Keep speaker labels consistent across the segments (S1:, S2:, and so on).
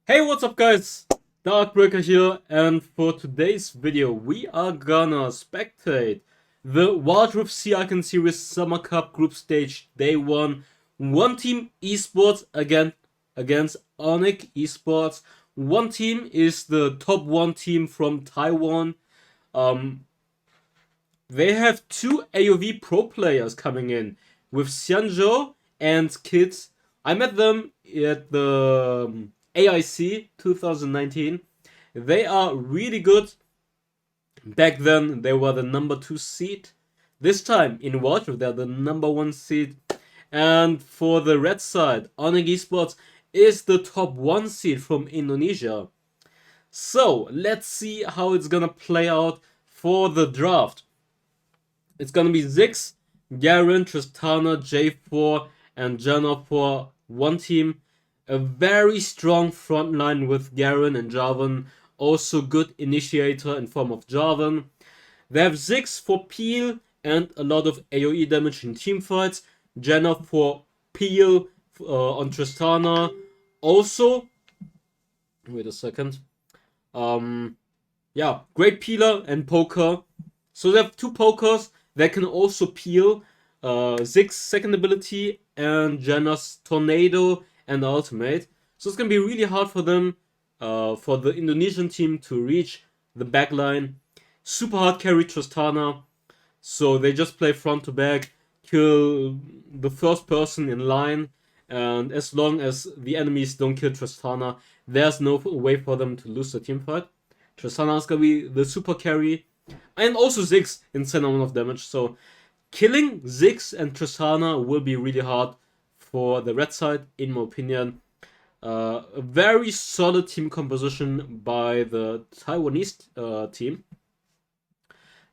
S1: Hey, what's up guys? Darkbreaker here, and for today's video we are gonna spectate the wildrift Sea Icon Series Summer Cup Group Stage Day 1. One team esports against Onyx esports. One team is the top one team from Taiwan. Um, they have two AOV pro players coming in with Xianyo and Kids. I met them at the AIC 2019. They are really good. Back then, they were the number 2 seed. This time, in Water, they're the number 1 seed. And for the red side, Onyx Esports is the top 1 seed from Indonesia. So, let's see how it's gonna play out for the draft. It's gonna be Ziggs, Garen, Tristana, J4, and Janna for one team. A very strong front line with Garen and Jarvan. Also good initiator in form of Jarvan. They have Ziggs for peel and a lot of AoE damage in teamfights. Janna for peel on Tristana. Also, wait a second. Yeah, great peeler and poker. So they have two pokers that can also peel. Ziggs' second ability and Janna's tornado and ultimate. So it's gonna be really hard for them, for the Indonesian team to reach the backline. Super hard carry Tristana. So they just play front to back, kill the first person in line, and as long as the enemies don't kill Tristana, there's no way for them to lose the team fight. Tristana is gonna be the super carry, and also Ziggs insane amount of damage. So killing Ziggs and Tristana will be really hard for the red side, in my opinion. A very solid team composition by the Taiwanese team.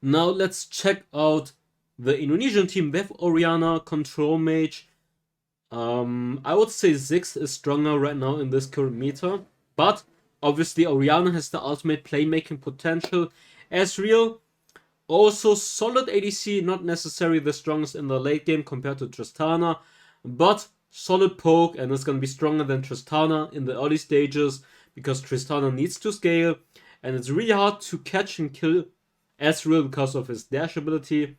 S1: Now let's check out the Indonesian team. They have Orianna, Control Mage. I would say Ziggs is stronger right now in this current meta, but obviously Orianna has the ultimate playmaking potential. Ezreal, also solid ADC, not necessarily the strongest in the late game compared to Tristana, but solid poke, and it's gonna be stronger than Tristana in the early stages because Tristana needs to scale, and it's really hard to catch and kill Ezreal because of his dash ability.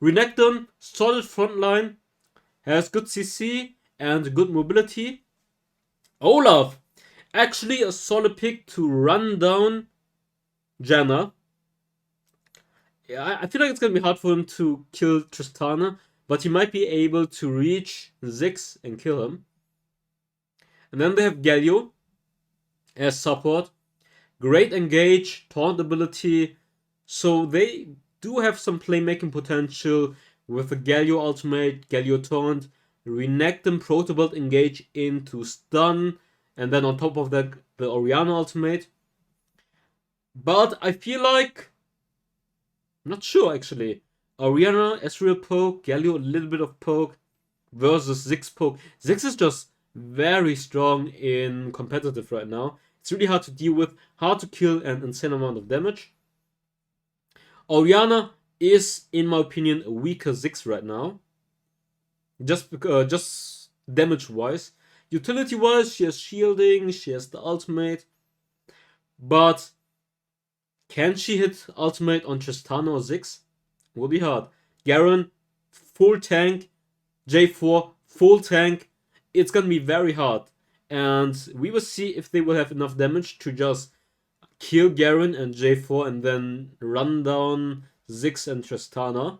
S1: Renekton, solid frontline, has good CC and good mobility. Olaf, actually a solid pick to run down Janna. Yeah, I feel like it's gonna be hard for him to kill Tristana, but he might be able to reach Ziggs and kill him. And then they have Galio as support. Great engage, taunt ability. So they do have some playmaking potential with the Galio ultimate, Galio taunt, Renekton Protobelt engage into stun, and then on top of that, the Orianna ultimate. But I feel like, I'm not sure actually. Orianna, Ezreal poke, Galio a little bit of poke versus Ziggs poke. Ziggs is just very strong in competitive right now. It's really hard to deal with, hard to kill, and insane amount of damage. Orianna is, in my opinion, a weaker Ziggs right now. Just damage wise. Utility wise, she has shielding, she has the ultimate. But can she hit ultimate on Tristana or Ziggs? Will be hard. Garen, full tank. J4, full tank. It's gonna be very hard. And we will see if they will have enough damage to just kill Garen and J4 and then run down Ziggs and Tristana.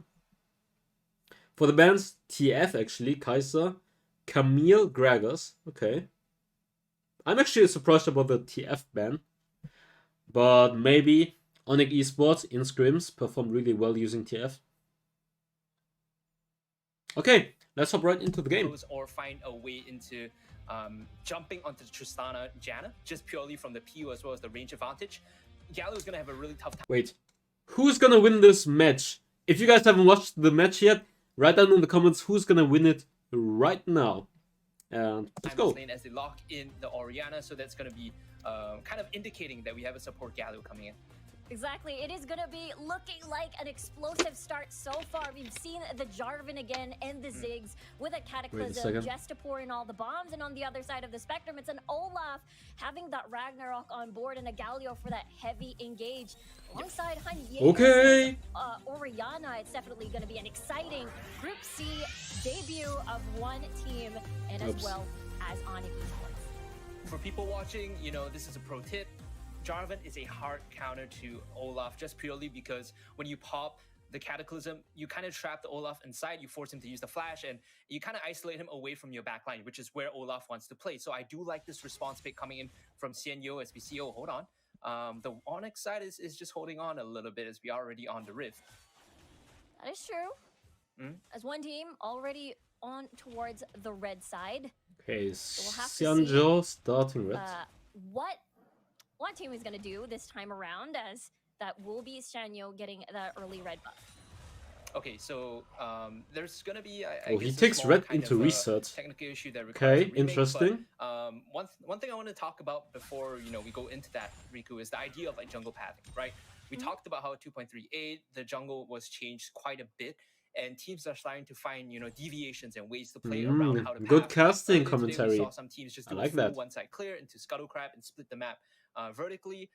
S1: For the bans, TF actually, Kaiser, Camille, Gragas. Okay. I'm actually surprised about the TF ban. But maybe Onyx Esports in scrims performed really well using TF. Okay, let's hop right into the game.
S2: Or find a way into jumping onto Tristana Janna, just purely from the PU as well as the range advantage. Galio is going to have a really tough time.
S1: Wait, who's gonna win this match? If you guys haven't watched the match yet, write down in the comments who's gonna win it right now. And let's go.
S2: As they lock in the Orianna, so that's going to be kind of indicating that we have a support Galio coming in.
S3: Exactly. It is going to be looking like an explosive start so far. We've seen the Jarvan again and the Ziggs with a Cataclysm just to pour in all the bombs. And on the other side of the spectrum, it's an Olaf having that Ragnarok on board and a Galio for that heavy engage alongside Han Ye.
S1: Okay.
S3: Oriana, it's definitely going to be an exciting Group C debut of one team and as well as Onyx Esports.
S2: For people watching, you know, this is a pro tip. Jarvan is a hard counter to Olaf just purely because when you pop the Cataclysm, you kind of trap the Olaf inside, you force him to use the flash, and you kind of isolate him away from your backline, which is where Olaf wants to play. So I do like this response pick coming in from Xianyo as we see, oh, hold on. The Onyx side is just holding on a little bit as we are already on the Rift.
S3: That is true. As one team already on towards the red side.
S1: Okay,
S3: So we'll have to
S1: Xianyo starting red.
S3: What one team is going to do this time around, as that will be Xianyo getting that early red buff.
S2: Okay, so there's gonna be
S1: he takes red into reset.
S2: Technical issue that requires a remake,
S1: interesting.
S2: But, one thing I want to talk about before we go into that, Riku, is the idea of like jungle pathing, right? We talked about how 2.38 the jungle was changed quite a bit, and teams are starting to find deviations and ways to play around how to
S1: good
S2: path.
S1: casting
S2: Today
S1: commentary.
S2: we saw some teams just do
S1: I like
S2: a full
S1: that.
S2: one-side clear into Scuttle Crab and split the map vertically.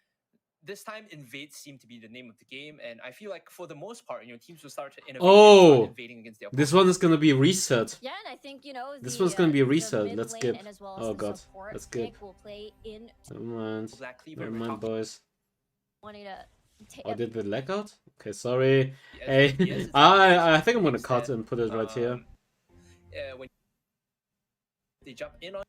S2: This time, invade seemed to be the name of the game, and I feel like for the most part, teams will start to innovate and start invading against their opponents.
S1: This one is gonna be reset.
S3: Yeah, and I think
S1: this one's gonna be a reset.
S3: the
S1: Let's
S3: mid
S1: skip.
S3: lane and as well as
S1: Oh
S3: the
S1: god,
S3: support
S1: let's skip.
S3: pick will play in
S1: Never mind.
S2: Black Cleaver,
S1: Never
S2: we're
S1: mind,
S2: talking-
S1: boys.
S3: wanting to take.
S1: Oh, did the leg out? Okay, sorry.
S2: Yes,
S1: Hey,
S2: yes, it's
S1: I think I'm gonna
S2: it's
S1: cut
S2: that,
S1: and put it right here.
S2: When they jump in on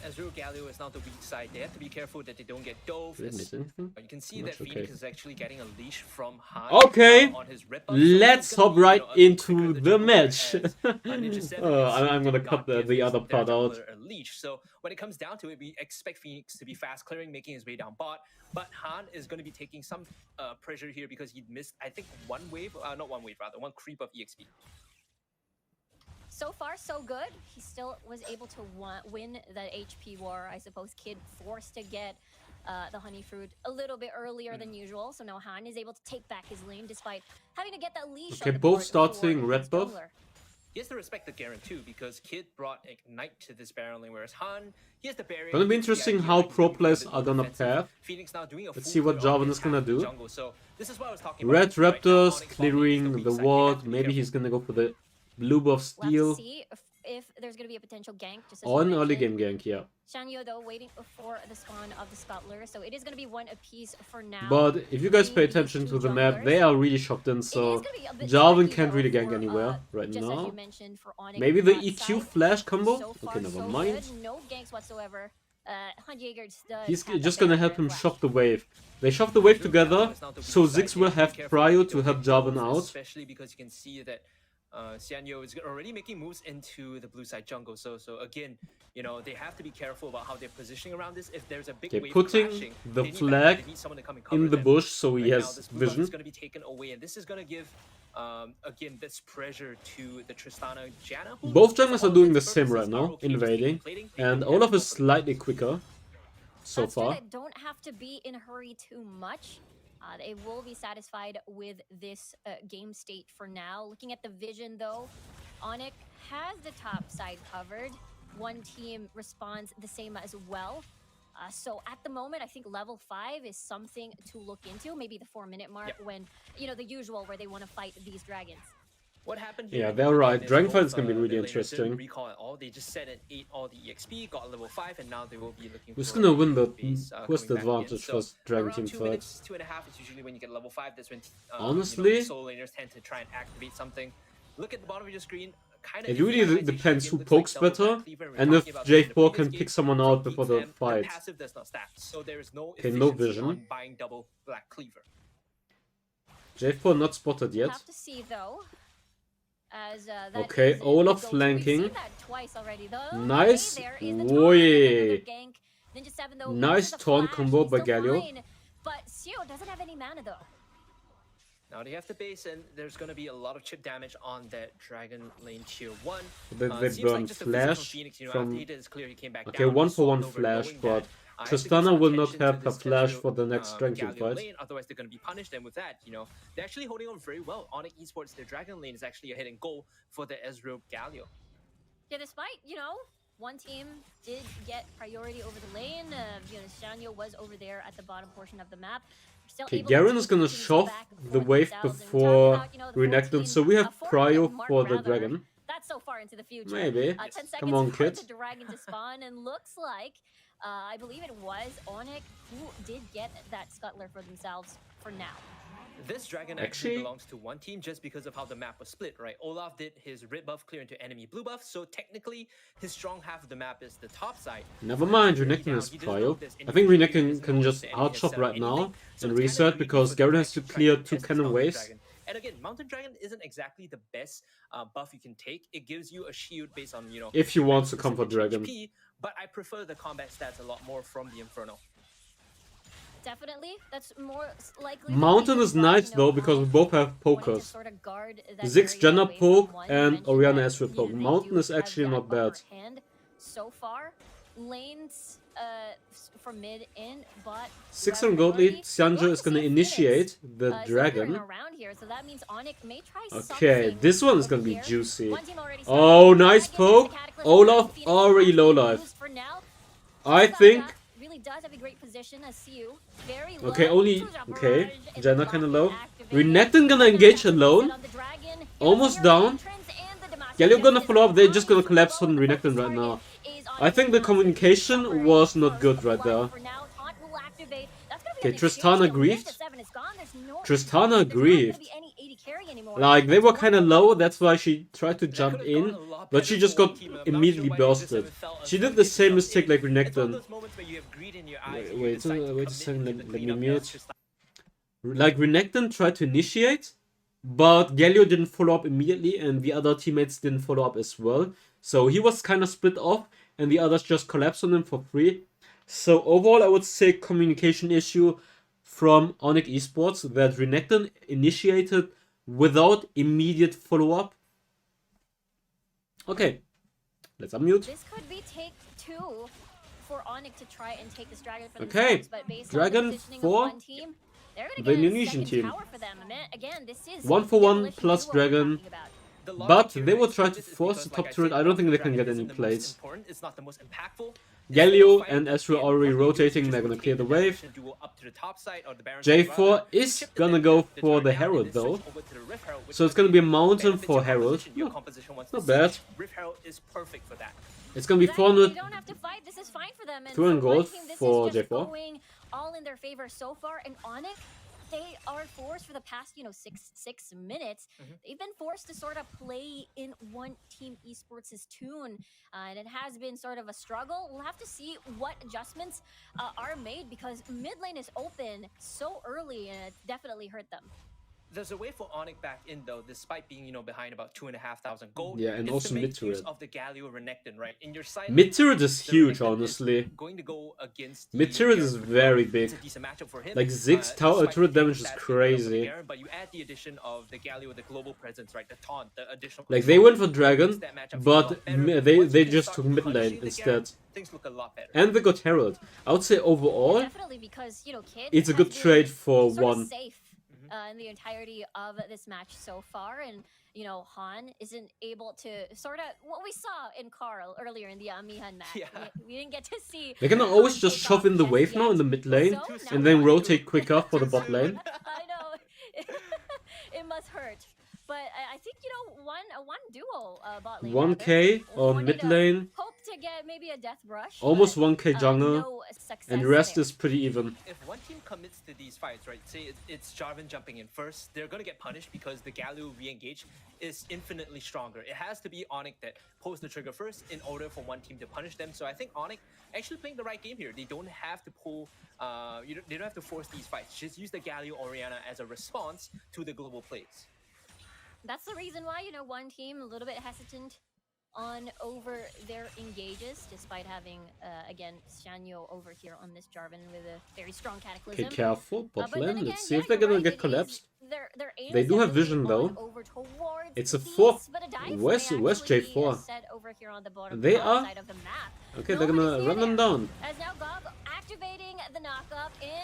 S2: Azure Galio is now the weak side. They have to be careful that they don't get dove.
S1: Did I miss anything?
S2: You can see
S1: Much
S2: that Phoenix
S1: okay.
S2: is actually getting a leash from Han.
S1: Okay,
S2: On his rip up. So
S1: let's
S2: it's gonna
S1: hop
S2: be,
S1: right
S2: a bit quicker
S1: into
S2: the
S1: the
S2: jungle,
S1: match.
S2: whereas, Ninja 7
S1: Oh,
S2: is
S1: I'm gonna
S2: did
S1: cut
S2: not
S1: the
S2: give
S1: other
S2: their
S1: part out.
S2: jungler a leash. So when it comes down to it, we expect Phoenix to be fast clearing, making his way down bot. But Han is going to be taking some pressure here because he missed, I think, one creep of EXP.
S3: So far, so good. He still was able to win that HP war. I suppose Kid forced to get the honey fruit a little bit earlier than usual. So now Han is able to take back his lane despite having to get that leash.
S1: Okay,
S3: on the
S1: both
S3: board
S1: starting
S3: for
S1: red
S3: his
S1: buff.
S3: jungler.
S2: He has to respect the Garen too, because Kid brought Ignite to this Baron lane, whereas Han, he has the barrier.
S1: Gonna be
S2: he has the
S1: interesting
S2: idea
S1: how
S2: that he's
S1: pro
S2: gonna be
S1: players
S2: a bit
S1: are gonna
S2: defensive.
S1: path.
S2: Phoenix now doing a
S1: Let's
S2: full
S1: see what
S2: clear on
S1: Jarvan
S2: the
S1: is gonna
S2: attack in the
S1: do.
S2: jungle. So this is what I was talking
S1: Red
S2: about. Right now,
S1: Raptors
S2: Onyx bot lane is
S1: clearing
S2: weak
S1: the
S2: side. They have
S1: ward.
S2: to be
S1: Maybe
S2: careful.
S1: he's gonna go for the blue buff
S3: We'll have
S1: steal.
S3: to see if there's going to be a potential gank. Just as
S1: Or
S3: you
S1: an early
S3: mentioned.
S1: game gank, yeah.
S3: Xianyo, though, waiting for the spawn of the Scuttler. So it is going to be one apiece for now.
S1: But if you guys pay
S3: between
S1: attention
S3: these
S1: to
S3: two
S1: the map,
S3: junglers.
S1: they are really shocked in,
S3: It is
S1: so
S3: gonna be a bit
S1: Jarvan
S3: tricky,
S1: can't
S3: though,
S1: really gank
S3: for,
S1: anywhere right
S3: just as
S1: now.
S3: you mentioned, for Onyx
S1: Maybe the
S3: bot
S1: EQ
S3: side.
S1: flash combo?
S3: So far,
S1: Okay, never
S3: so
S1: mind.
S3: good. No ganks whatsoever. Han Jaeger does
S1: He's
S3: have
S1: just
S3: that
S1: gonna
S3: barrier
S1: help him
S3: flash.
S1: shove the wave. They shove the wave together, so Ziggs will have Prio to help Jarvan out.
S2: Especially because you can see that Xianyo is already making moves into the blue side jungle. So again, they have to be careful about how they're positioning around this. If there's a big
S1: Okay,
S2: wave
S1: putting
S2: crashing,
S1: the
S2: they need
S1: flag
S2: backup. They need someone to come and cover
S1: in the
S2: them.
S1: bush so he
S2: Right now,
S1: has
S2: this blue buff
S1: vision.
S2: is going to be taken away, and this is going to give again this pressure to the Tristana Janna. who,
S1: Both
S2: for
S1: junglers
S2: all
S1: are doing the
S2: intents
S1: same
S2: and
S1: right
S2: purposes,
S1: now,
S2: are okay with
S1: invading.
S2: plating.
S1: And
S2: They
S1: Olaf
S2: have to
S1: is
S2: go for the
S1: slightly quicker so
S3: That's true,
S1: far.
S3: they don't have to be in a hurry too much. They will be satisfied with this game state for now. Looking at the vision, though, Onyx has the top side covered. One team responds the same as well. So at the moment, I think level 5 is something to look into. Maybe the 4-minute mark when, the usual where they want to fight these dragons.
S2: What happened
S1: Yeah,
S2: here?
S1: they're right.
S2: is
S1: Dragon fight
S2: both,
S1: is gonna be really
S2: the laners didn't
S1: interesting.
S2: Recall at all. They just set and ate all the EXP, got level 5, and now they will be looking
S1: Who's
S2: for
S1: gonna win the
S2: base,
S1: who's the
S2: coming back in.
S1: advantage
S2: So,
S1: for Dragon
S2: around
S1: Team
S2: 2
S1: fight?
S2: minutes, 2.5 is usually when you get level 5. That's when
S1: Honestly,
S2: solo laners tend to try and activate something. Look at the bottom of your screen. Kind
S1: It really depends who pokes better, and if J4 can pick someone out before the fight.
S2: Passive does not stack, so there is no
S1: Okay, no
S2: efficiency
S1: vision.
S2: on buying double Black Cleaver.
S1: J4 not spotted
S3: We'll
S1: yet.
S3: have to see, though. As, that
S1: Okay,
S3: is it.
S1: Olaf
S3: We've
S1: flanking.
S3: seen that twice already, though.
S1: Nice.
S3: Okay, there is the taunt,
S1: Oi.
S3: another gank. Ninja 7, though,
S1: Nice
S3: uses a
S1: taunt
S3: flash.
S1: combo
S3: He's
S1: by
S3: still
S1: Galio.
S3: fine, but Xianyo doesn't have any mana, though.
S2: Now they have the base, and there's going to be a lot of chip damage on that Dragon Lane tier 1.
S1: They
S2: Seems
S1: burn
S2: like just a visit from
S1: flash
S2: Phoenix,
S1: from...
S2: after he did his clear, he came back
S1: Okay,
S2: down,
S1: one
S2: he
S1: for one
S2: swapped over,
S1: flash,
S2: knowing
S1: but
S2: that, I have to give
S1: Tristana
S2: some
S1: will not
S2: attention to
S1: have a
S2: this
S1: flash
S2: Ezreal,
S1: for the next Dragon Team
S2: Galio
S1: fight.
S2: lane, otherwise they're going to be punished, and with that, they're actually holding on very well. Onyx Esports, their Dragon Lane is actually a hidden goal for the Ezreal Galio.
S3: Yeah, despite, one team did get priority over the lane. Xianyo was over there at the bottom portion of the map. Still
S1: Okay,
S3: able to
S1: Garen
S3: take
S1: is gonna
S3: things
S1: shove
S3: back
S1: the
S3: for
S1: wave
S3: themselves. And
S1: before
S3: talk about, the
S1: Renekton,
S3: 14,
S1: so we have
S3: 4 minute
S1: prio
S3: mark,
S1: for the
S3: rather.
S1: dragon.
S3: That's so far into the future.
S1: Maybe.
S3: 10 seconds
S1: Come on,
S3: for
S1: kid.
S3: the dragon to spawn, and looks like I believe it was Onyx who did get that scuttler for themselves for now.
S2: This dragon actually belongs to one team just because of how the map was split, right? Olaf did his red buff clear into enemy blue buff, so technically his strong half of the map is the top side.
S1: Never mind, Renekton is prio. I think Renekton can just outshot right now and reset because Garen has to clear 2 cannon waves.
S2: And again, Mountain Dragon isn't exactly the best buff you can take. It gives you a shield based on,
S1: if you want to comfort Dragon.
S2: HP, but I prefer the combat stats a lot more from the Inferno.
S3: Definitely, that's more likely.
S1: Mountain is nice though because we both have pokers.
S3: Sort of
S1: Ziggs Jenna poke and Orianna Ezreal poke. Mountain is actually not bad.
S3: So far, lanes from mid in, but
S1: 600 gold lead. Xianyo is gonna initiate the dragon. Okay, this one is gonna be juicy. Oh, nice poke. Olaf already low life. I think.
S3: Does have a great position as CU. Very
S1: low. Okay, Jenna kinda low. Renekton gonna engage alone. Almost down. Galio gonna follow up, they're just gonna collapse on Renekton right now. I think the communication was not good right there. Okay, Tristana griefed. Tristana griefed. Like, they were kinda low, that's why she tried to jump in, but she just got immediately bursted. She did the same mistake like Renekton. Wait a second, let me mute. Like, Renekton tried to initiate, but Galio didn't follow up immediately, and the other teammates didn't follow up as well. So he was kind of split off, and the others just collapsed on him for free. So overall, I would say communication issue from Onyx Esports that Renekton initiated without immediate follow-up. Okay, let's unmute.
S3: This could be take 2 for Onyx to try and take this dragon for
S1: themselves, but based dragon on the 4
S3: team,
S1: the Indonesian team.
S3: Again, this is
S1: 1-for-1 plus dragon. But they will try to force the top turret. I don't think they can get any plays. Galio and Ezreal already rotating. They're gonna clear the wave. J4 is gonna go for the Herald though. So it's gonna be a mountain for Herald. Not bad. It's gonna be 400. 200 gold for J4.
S3: All in their favor so far, and Onyx, they are forced for the past, 6 minutes. They've been forced to sort of play in one team esports' tune, and it has been sort of a struggle. We'll have to see what adjustments are made because mid lane is open so early, and it definitely hurt them.
S2: There's a way for Onyx back in though, despite being behind about 2,500 gold.
S1: Yeah, and also mid turret.
S2: Of the Galio Renekton, right? In your side,
S1: mid turret is huge, honestly.
S2: Going to go against
S1: mid turret is very big. Like Ziggs tower turret damage is crazy.
S2: But you add the addition of the Galio, the global presence, right? The taunt, the additional.
S1: Like they went for dragon, but they just took mid lane instead.
S2: Things look a lot better.
S1: And they got Herald. I would say overall,
S3: definitely because
S1: it's a good trade for one.
S3: In the entirety of this match so far, and Han isn't able to sort of what we saw in Carl earlier in the Mihan match.
S2: Yeah.
S3: We didn't get to see.
S1: They can always just shove in the wave now in the mid lane and then rotate quicker for the bot lane.
S3: I know it must hurt, but I think one duo bot lane.
S1: 1k on mid lane.
S3: Hope to get maybe a death brush.
S1: Almost 1k jungle.
S3: No
S1: and the rest is pretty even.
S2: If one team commits to these fights, right, say it's Jarvan jumping in first, they're going to get punished because the Galio re-engage is infinitely stronger. It has to be Onyx that pulls the trigger first in order for one team to punish them. So I think Onyx actually playing the right game here. They don't have to pull, they don't have to force these fights. Just use the Galio Orianna as a response to the global plays.
S3: That's the reason why, one team a little bit hesitant on over their engages, despite having, again, Xianyo over here on this Jarvan with a very strong cataclysm.
S1: Okay, careful, bot lane. Let's see if they're gonna get collapsed. They do have vision though. It's a 4. Where's J4? They are. Okay, they're gonna run them down.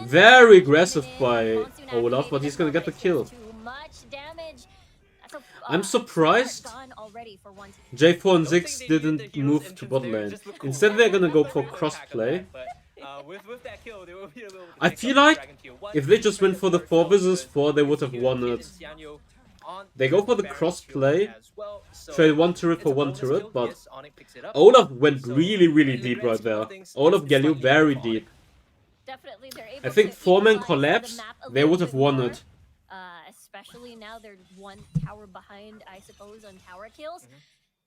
S1: Very aggressive by Olaf, but he's gonna get the kill. I'm surprised
S3: Gone already for one team.
S1: J4 and
S2: Don't think
S1: Ziggs
S2: they needed the
S1: didn't
S2: hero's
S1: move to
S2: entrance
S1: bot
S2: there,
S1: lane.
S2: just look cool.
S1: Instead, they're gonna go for
S2: Regular attack on
S1: crossplay.
S2: that, but, with that kill, they will be able to
S1: I
S2: pick
S1: feel
S2: up the
S1: like
S2: Dragon tier 1.
S1: if they just went for the 4 vs 4, they
S2: You
S1: would
S2: see
S1: have
S2: here,
S1: won
S2: Kid
S1: it.
S2: and Xianyo on
S1: They go for the
S2: Baron
S1: crossplay,
S2: tier 1 as well, so
S1: trade 1 turret
S2: it's
S1: for
S2: a
S1: 1
S2: bonus
S1: turret,
S2: kill.
S1: but
S2: Yes, Onyx picks it up.
S1: Olaf went
S2: So,
S1: really
S2: in the
S1: deep
S2: grand
S1: right
S2: scheme of
S1: there.
S2: things,
S1: Olaf
S2: it's
S1: Galio
S2: slightly
S1: very
S2: better for Onyx.
S1: deep.
S3: Definitely, they're able
S1: I think
S3: to
S1: 4-man
S3: equalize the
S1: collapse,
S3: map a
S1: they
S3: little
S1: would have
S3: bit
S1: won
S3: more.
S1: it.
S3: Especially now they're one tower behind, I suppose, on tower kills.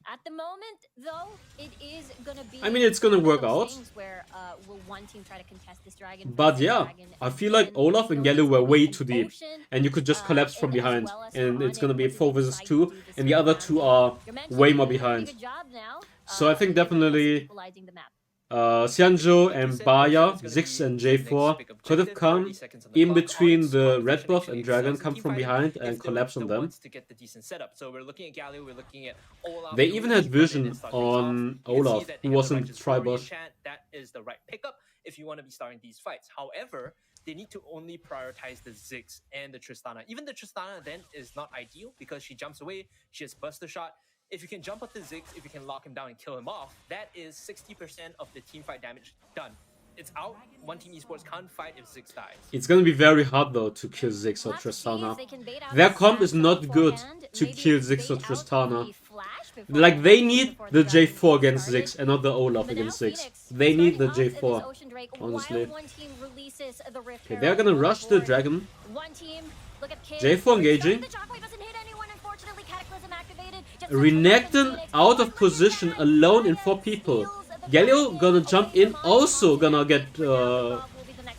S3: At the moment, though, it is gonna be.
S1: I mean, it's gonna
S3: one of
S1: work
S3: those
S1: out.
S3: things where will one team try to contest this dragon?
S1: But
S3: versus the
S1: yeah,
S3: dragon,
S1: I feel
S3: and
S1: like
S3: then
S1: Olaf
S3: we
S1: and
S3: know
S1: Galio
S3: there's
S1: were
S3: gonna
S1: way
S3: be
S1: too
S3: an
S1: deep.
S3: ocean,
S1: And you could just collapse from
S3: and as
S1: behind.
S3: well as
S1: And
S3: for
S1: it's gonna
S3: Onyx,
S1: be
S3: what do
S1: 4
S3: they
S1: vs
S3: decide to
S1: 2.
S3: do this
S1: And the
S3: time
S1: other
S3: around
S1: 2
S3: here?
S1: are
S3: You're mentioning
S1: way more
S3: they're doing a
S1: behind.
S3: good job now,
S1: So I think
S3: they're also
S1: definitely
S3: equalizing the map.
S1: Xianyo
S2: Like you
S1: and
S2: said,
S1: Baya,
S2: Ocean is gonna
S1: Ziggs
S2: be
S1: and
S2: the next
S1: J4
S2: big
S1: could have
S2: objective, 30
S1: come
S2: seconds on the
S1: in
S2: clock.
S1: between
S2: Onyx
S1: the
S2: competition
S1: red buff
S2: actually
S1: and dragon,
S2: excels in
S1: come
S2: team
S1: from
S2: fighting
S1: behind
S2: if
S1: and
S2: they're
S1: collapse on
S2: the
S1: them.
S2: ones to get the decent setup. So we're looking at Galio, we're looking at Olaf.
S1: They
S2: the
S1: even
S2: way
S1: had
S2: he run in
S1: vision
S2: and start things off.
S1: on
S2: You can see
S1: Olaf,
S2: that
S1: who
S2: they have the
S1: wasn't
S2: righteous warrior
S1: Tribush.
S2: enchant. That is the right pickup if you want to be starting these fights. However, they need to only prioritize the Ziggs and the Tristana. Even the Tristana then is not ideal because she jumps away, she has Buster Shot. If you can jump up the Ziggs, if you can lock him down and kill him off, that is 60% of the team fight damage done. It's out. One team esports can't fight if Ziggs dies.
S1: It's gonna be very hard though to kill Ziggs or
S3: We'll have to see
S1: Tristana.
S3: if they can bait out
S1: Their
S3: the
S1: comp is
S3: Sash
S1: not good
S3: beforehand,
S1: to
S3: maybe
S1: kill Ziggs or
S3: bait out
S1: Tristana.
S3: the flash before
S1: Like they
S3: actually
S1: need
S3: before
S1: the
S3: dragon
S1: J4 against
S3: started.
S1: Ziggs and not the Olaf
S3: But now
S1: against Ziggs.
S3: Phoenix
S1: They need the
S3: starting off in this
S1: J4.
S3: Ocean Drake,
S1: honestly.
S3: while one team releases the Rift
S1: Okay,
S3: Herald
S1: they're gonna
S3: on
S1: rush the
S3: board.
S1: dragon.
S3: One team, look at Kid.
S1: J4 engaging.
S3: The shockwave doesn't hit anyone, unfortunately. Cataclysm activated. Just
S1: Renekton out of position alone in 4 people. Galio gonna jump in, also gonna get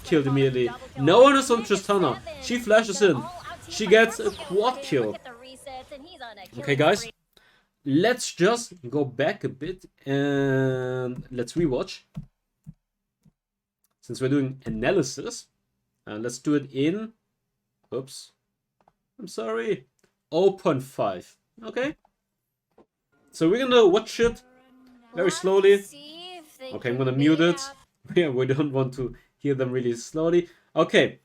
S1: killed immediately. No one is on Tristana. She flashes in. She gets a quad kill. Okay, guys. Let's just go back a bit and let's rewatch. Since we're doing analysis, let's do it in. Oops. I'm sorry. 0.5. Okay. So we're gonna watch it very slowly. Okay, I'm gonna mute it. Yeah, we don't want to hear them really slowly. Okay.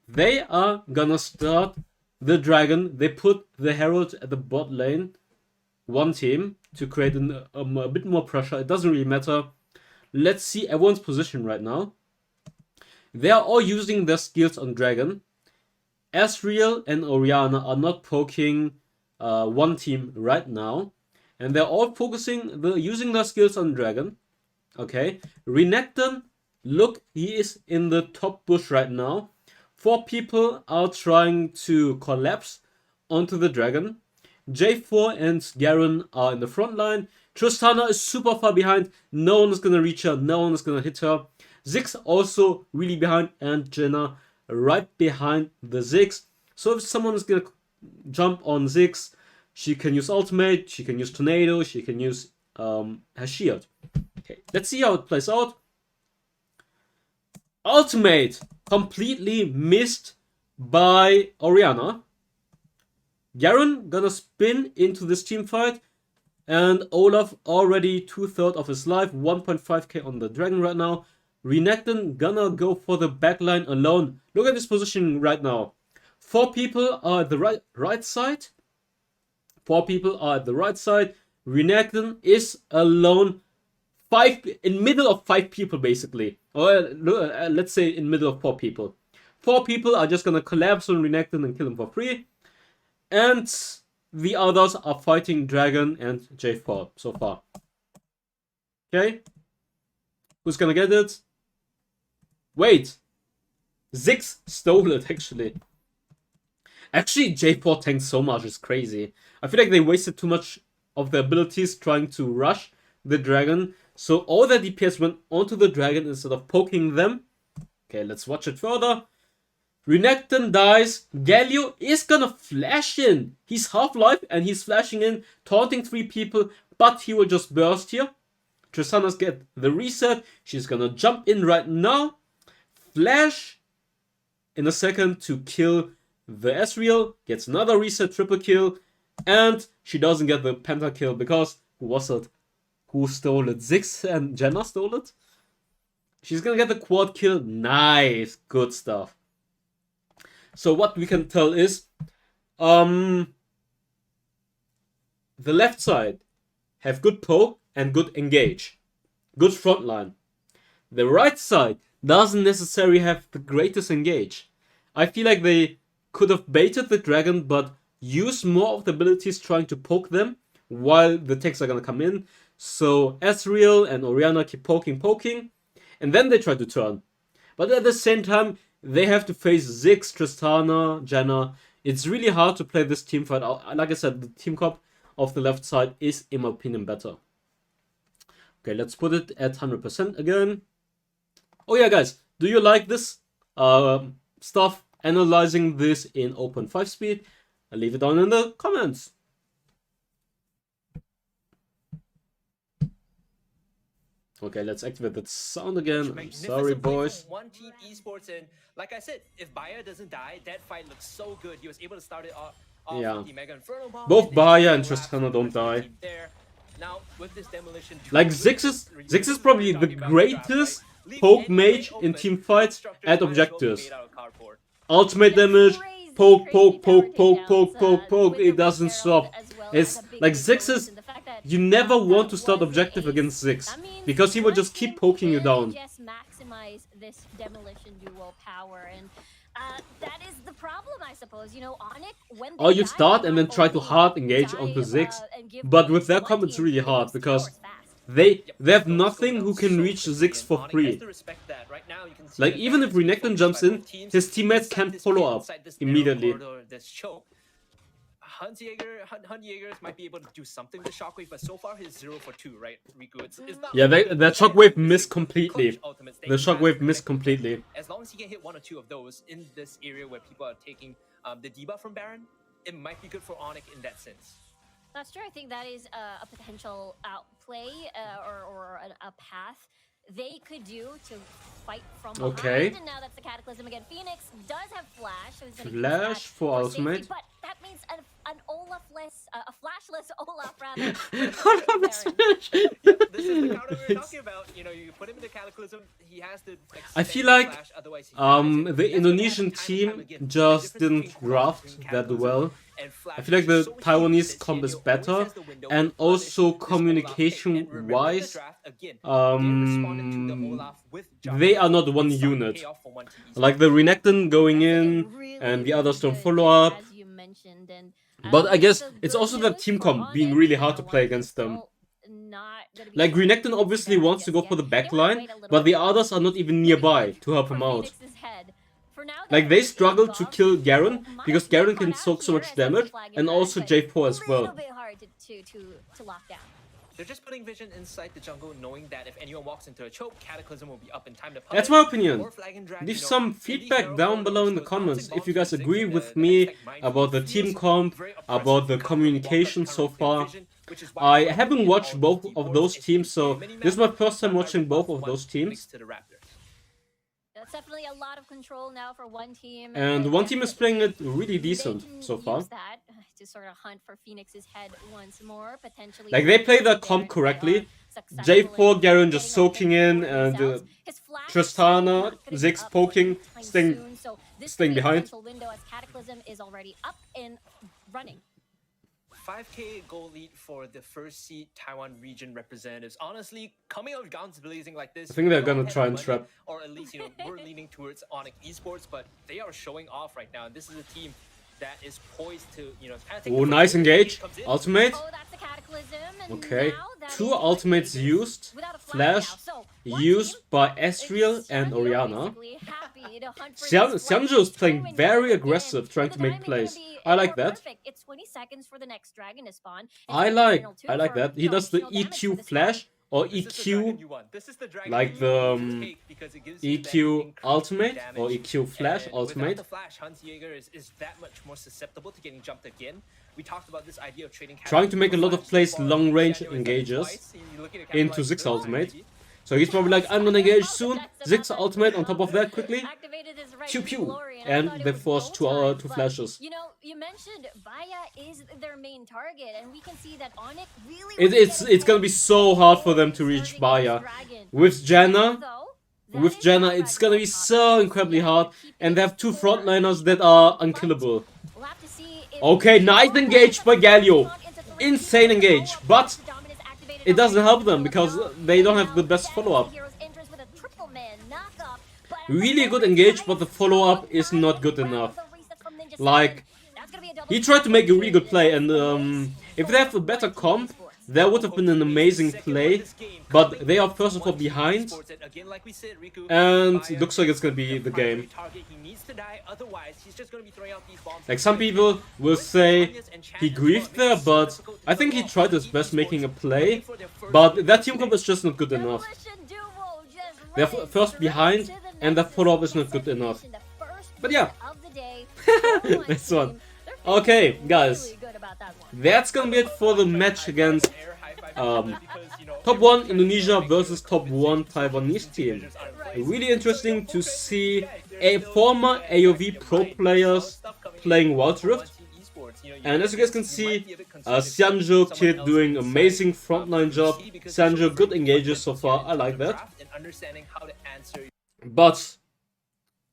S1: They are gonna start the dragon. They put the herald at the bot lane. One team to create a bit more pressure. It doesn't really matter. Let's see everyone's position right now. They are all using their skills on dragon. Asriel and Orianna are not poking one team right now. And they're all focusing, using their skills on dragon. Okay. Renekton, look, he is in the top bush right now. 4 people are trying to collapse onto the dragon. J4 and Garen are in the front line. Tristana is super far behind. No one is going to reach her. No one is going to hit her. Ziggs also really behind. And Jenna right behind the Ziggs. So if someone is going to jump on Ziggs, she can use ultimate. She can use tornado. She can use her shield. Okay, let's see how it plays out. Ultimate completely missed by Orianna. Garen gonna spin into this team fight, and Olaf already 2/3 of his life, 1.5k on the dragon right now. Renekton gonna go for the backline alone. Look at this position right now. 4 people are at the right side. 4 people are at the right side. Renekton is alone. 5 in middle of 5 people basically, or let's say in middle of 4 people. 4 people are just gonna collapse on Renekton and kill him for free. And the others are fighting Dragon and J4 so far. Okay. Who's gonna get it? Wait. Ziggs stole it, actually. Actually, J4 tanked so much, it's crazy. I feel like they wasted too much of their abilities trying to rush the Dragon. So all their DPS went onto the Dragon instead of poking them. Okay, let's watch it further. Renekton dies. Galio is gonna flash in. He's half-life and he's flashing in, taunting 3 people, but he will just burst here. Tristana's get the reset. She's gonna jump in right now. Flash in a second to kill the Asriel. Gets another reset, triple kill. And she doesn't get the pentakill because, who was it? Who stole it? Ziggs and Jenna stole it? She's gonna get the quad kill. Nice. Good stuff. So what we can tell is, the left side have good poke and good engage. Good front line. The right side doesn't necessarily have the greatest engage. I feel like they could have baited the dragon, but used more of the abilities trying to poke them while the techs are gonna come in. So Ezreal and Orianna keep poking, and then they try to turn. But at the same time, they have to face Ziggs, Tristana, Janna. It's really hard to play this team fight. Like I said, the team comp of the left side is, in my opinion, better. Okay, let's put it at 100% again. Oh yeah, guys, do you like this stuff? Analyzing this in open 5 speed? Leave it down in the comments. Okay, let's activate that sound again. I'm sorry, boys.
S2: One team esports, and like I said, if Baya doesn't die, that fight looks so good. He was able to start it off
S1: Yeah.
S2: with the Mega Inferno Bomb.
S1: Both Baya and Tristana don't die.
S2: Now, with this demolition,
S1: Like Ziggs is probably the greatest poke mage in team fights at objectives. Ultimate damage, poke. It doesn't stop. It's like Ziggs is. You never want to start objective against Ziggs because he will just keep poking you down.
S3: Just maximize this demolition duo power, and that is the problem, I suppose. You know, Onyx, when
S1: Or you start and then try to hard engage onto Ziggs, but with their comp it's really hard because they have nothing who can reach Ziggs for free. Like even if Renekton jumps in, his teammates can't follow up immediately.
S2: Huntjaegers might be able to do something with Shockwave, but so far he's 0 for 2, right, Riku? It's not
S1: Yeah, that Shockwave missed completely. The Shockwave missed completely.
S2: As long as he can hit 1 or 2 of those in this area where people are taking the debuff from Baron, it might be good for Onyx in that sense.
S3: That's true. I think that is a potential outplay or a path they could do to fight from behind.
S1: Okay.
S3: And now that's the Cataclysm again. Phoenix does have Flash. So he's gonna
S1: Flash
S3: use that
S1: for
S3: safety,
S1: ultimate.
S3: but that means an Olaf-less, a flashless Olaf rather.
S2: This is the counter we were talking about. You know, you put him in the Cataclysm, he has to.
S1: I feel like
S2: Flash, otherwise he dies.
S1: the Indonesian team just didn't draft that well. I feel like the Taiwanese comp is better, and also communication-wise, they are not one unit. Like the Renekton going in, and the others don't follow up.
S3: As you mentioned, and
S1: But I guess it's also the team comp being really hard to play against them. Like Renekton obviously wants to go for the backline, but the others are not even nearby to help him out. Like they struggle to kill Garen because Garen can soak so much damage, and also J4 as well.
S2: They're just putting vision inside the jungle, knowing that if anyone walks into a choke, Cataclysm will be up in time to punish.
S1: That's my opinion.
S2: Or Flag and Drag,
S1: Leave
S2: you know,
S1: some
S2: any
S1: feedback
S2: hero
S1: down below in the
S2: with
S1: comments
S2: bouncing
S1: if you guys
S2: balls,
S1: agree
S2: Ziggs,
S1: with
S2: the
S1: me
S2: next tech
S1: about the
S2: feels
S1: team comp,
S2: very oppressive
S1: about the
S2: to
S1: communication so
S2: counter
S1: far.
S2: vision, which is why
S1: I
S2: we're
S1: haven't
S2: getting
S1: watched
S2: all
S1: both
S2: these
S1: of
S2: deep
S1: those
S2: boards.
S1: teams, so
S2: Many
S1: this is my
S2: maps,
S1: first time
S2: one
S1: watching
S2: right
S1: both
S2: buff,
S1: of
S2: one
S1: those teams.
S2: links to the Raptors.
S3: That's definitely a lot of control now for one team.
S1: And one team is playing it really decent so far.
S3: Use that to sort of hunt for Phoenix's head once more, potentially.
S1: Like they play their comp correctly. J4 Garen just soaking in, and Tristana, Ziggs poking, staying behind.
S3: Window as Cataclysm is already up and running.
S2: 5k goal lead for the first seed Taiwan region representatives. Honestly, coming out guns blazing like this,
S1: I think they're
S2: go
S1: gonna
S2: ahead
S1: try
S2: and
S1: and
S2: win it,
S1: trap.
S2: or at least, you know, we're leaning towards Onyx Esports, but they are showing off right now. And this is a team that is poised to, you know, kind of take
S1: Oh,
S2: the
S1: nice
S2: first
S1: engage.
S2: comes in.
S1: Ultimate.
S3: Oh, that's the Cataclysm. And
S1: Okay.
S3: now that
S1: 2
S3: is
S1: ultimates used.
S3: without a flash
S1: Flash
S3: now. So, one
S1: used
S3: team
S1: by Ezreal
S3: is
S1: and
S3: Xianyo
S1: Orianna.
S3: basically happy to hunt for
S1: Xianyo
S3: this flash.
S1: is playing
S3: Timing
S1: very
S3: now,
S1: aggressive,
S3: again,
S1: trying
S3: the
S1: to make
S3: timing
S1: plays.
S3: gonna be
S1: I like
S3: more
S1: that.
S3: perfect. It's 20 seconds for the next dragon to spawn.
S1: I
S3: It's
S1: like
S3: Eternal 2
S1: that.
S3: for,
S1: He
S3: you know,
S1: does the
S3: additional damage for
S1: EQ
S3: this
S1: flash or
S2: This is the dragon
S1: EQ,
S2: you want. This is the dragon
S1: like
S2: you
S1: the
S2: take because it gives you that
S1: EQ
S2: increased
S1: ultimate
S2: damage.
S1: or EQ flash
S2: And
S1: ultimate.
S2: Without the flash, Huntjaeger is that much more susceptible to getting jumped again. We talked about this idea of trading
S1: Trying to make a lot of
S2: flash
S1: plays
S2: so far.
S1: long range
S2: Xianyo has done it
S1: engages
S2: twice. You're looking to
S1: into
S2: capitalize
S1: Ziggs
S2: on it.
S1: ultimate. So he's probably like, I'm gonna engage soon. Ziggs ultimate on top of that quickly.
S3: Activated his right
S1: Pew pew.
S3: glory, I
S1: And
S3: thought it
S1: they
S3: was
S1: force
S3: goal
S1: two
S3: time,
S1: flashes.
S3: But, you know, you mentioned Vaya is their main target, and we can see that Onyx really
S1: It's gonna be so hard for them to reach Baya. With Janna, it's gonna be so incredibly hard. And they have 2 frontliners that are unkillable. Okay, nice engage by Galio. insane engage, but it doesn't help them because they don't have the best follow-up. Really good engage, but the follow-up is not good enough. Like, he tried to make a really good play, and if they have a better comp, that would have been an amazing play, but they are first of all behind, and it looks like it's gonna be the game. Like, some people will say he griefed there, but I think he tried his best making a play, but that team comp is just not good enough. They're first behind, and the follow-up is not good enough. But yeah, this one. Okay, guys, that's gonna be it for the match against top 1 Indonesia versus top 1 Taiwanese team. Really interesting to see a former AOV pro players playing wildrift. And as you guys can see, Xianyo kid doing amazing frontline job. Xianyo good engages so far, I like that. But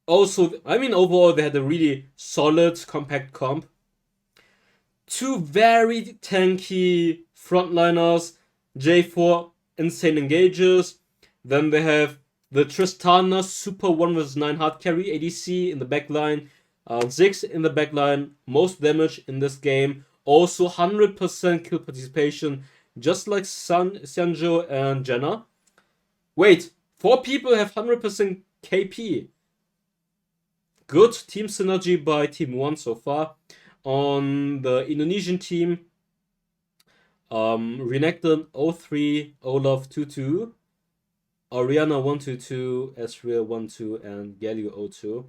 S1: also, I mean, overall they had a really solid compact comp. 2 very tanky frontliners, J4 insane engages. Then they have the Tristana super 1 vs 9 hard carry ADC in the backline. 6 in the backline, most damage in this game. Also 100% kill participation, just like Xianyo and Jenna. Wait, 4 people have 100% KP. Good team synergy by Team 1 so far. On the Indonesian team, Renekton 03, Olaf 22, Oriana 122, Ezreal 12, and Galio 02.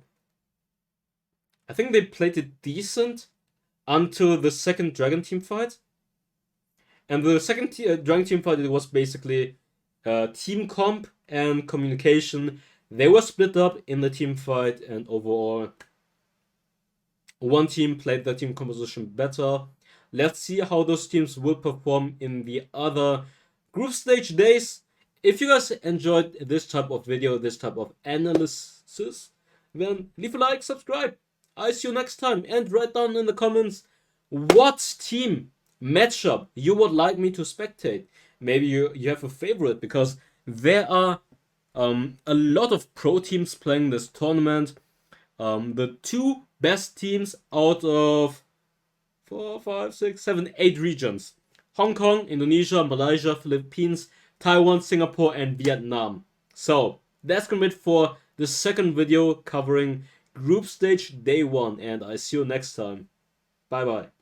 S1: I think they played it decent until the second Dragon team fight. And the second Dragon team fight, it was basically team comp and communication. They were split up in the team fight, and overall, one team played their team composition better. Let's see how those teams will perform in the other group stage days. If you guys enjoyed this type of video, this type of analysis, then leave a like, subscribe. I'll see you next time, and write down in the comments what team matchup you would like me to spectate. Maybe you have a favorite, because there are a lot of pro teams playing this tournament. The 2 best teams out of 4, 5, 6, 7, 8 regions: Hong Kong, Indonesia, Malaysia, Philippines, Taiwan, Singapore, and Vietnam. So that's gonna be it for the second video covering group stage day 1, and I see you next time. Bye bye.